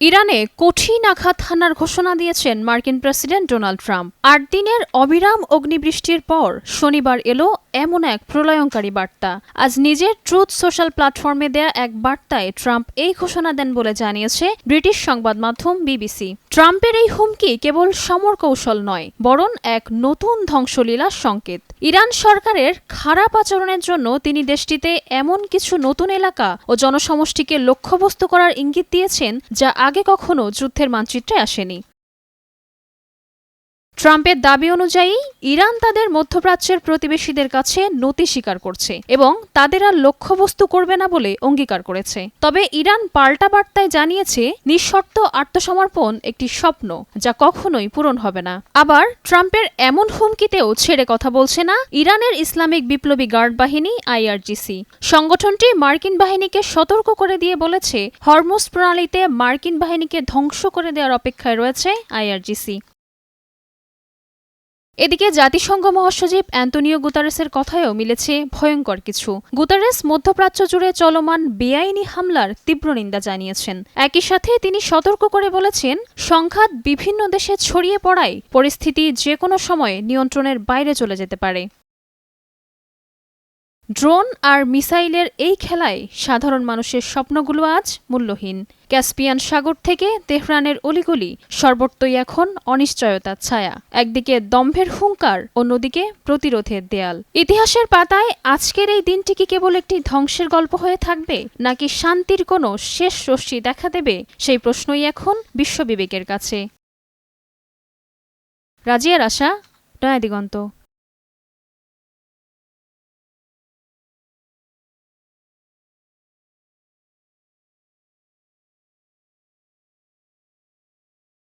ইরানে কঠিন আঘাত হানার ঘোষণা দিয়েছেন মার্কিন প্রেসিডেন্ট ডোনাল্ড ট্রাম্প। ৮ দিনের অবিরাম অগ্নিবৃষ্টির পর শনিবার এলো এমন এক প্রলয়ঙ্কারী বার্তা। আজ নিজের ট্রুথ সোশ্যাল প্ল্যাটফর্মে দেয়া এক বার্তায় ট্রাম্প এই ঘোষণা দেন বলে জানিয়েছে ব্রিটিশ সংবাদ মাধ্যম বিবিসি। ট্রাম্পের এই হুমকি কেবল সমর কৌশল নয়, বরং এক নতুন ধ্বংসলীলার সংকেত। ইরান সরকারের খারাপ আচরণের জন্য তিনি দেশটিতে এমন কিছু নতুন এলাকা ও জনসমষ্টিকে লক্ষ্যবস্তু করার ইঙ্গিত দিয়েছেন যা আগে কখনো যুদ্ধের মানচিত্রে আসেনি। ট্রাম্পের দাবি অনুযায়ী ইরান তাদের মধ্যপ্রাচ্যের প্রতিবেশীদের কাছে নতি স্বীকার করছে এবং তাদের আর লক্ষ্যবস্তু করবে না বলে অঙ্গীকার করেছে। তবে ইরান পাল্টা বার্তায় জানিয়েছে নিঃশর্ত আত্মসমর্পণ একটি স্বপ্ন যা কখনোই পূরণ হবে না। আবার ট্রাম্পের এমন হুমকিতেও ছেড়ে কথা বলছে না ইরানের ইসলামিক বিপ্লবী গার্ড বাহিনী IRGC। সংগঠনটি মার্কিন বাহিনীকে সতর্ক করে দিয়ে বলেছে হরমুজ প্রণালীতে মার্কিন বাহিনীকে ধ্বংস করে দেওয়ার অপেক্ষায় রয়েছে IRGC। এদিকে জাতিসংঘ মহাসচিব অ্যান্তোনিও গুতারেসের কথায়ও মিলেছে ভয়ঙ্কর কিছু। গুতারেস মধ্যপ্রাচ্য জুড়ে চলমান বেআইনি হামলার তীব্র নিন্দা জানিয়েছেন। একই সাথে তিনি সতর্ক করে বলেছেন, সংঘাত বিভিন্ন দেশে ছড়িয়ে পড়ায় পরিস্থিতি যে কোনো সময়ে নিয়ন্ত্রণের বাইরে চলে যেতে পারে। ড্রোন আর মিসাইলের এই খেলায় সাধারণ মানুষের স্বপ্নগুলো আজ মূল্যহীন। ক্যাসপিয়ান সাগর থেকে তেহরানের অলিগলি সর্বত্রই এখন অনিশ্চয়তার ছায়া। একদিকে দম্ভের হুঙ্কার, অন্যদিকে প্রতিরোধের দেয়াল। ইতিহাসের পাতায় আজকের এই দিনটি কি কেবল একটি ধ্বংসের গল্প হয়ে থাকবে, নাকি শান্তির কোনো শেষ রশ্মি দেখা দেবে, সেই প্রশ্নই এখন বিশ্ববিবেকের কাছে। রাজিয়ার আশা, নয়া দিগন্ত।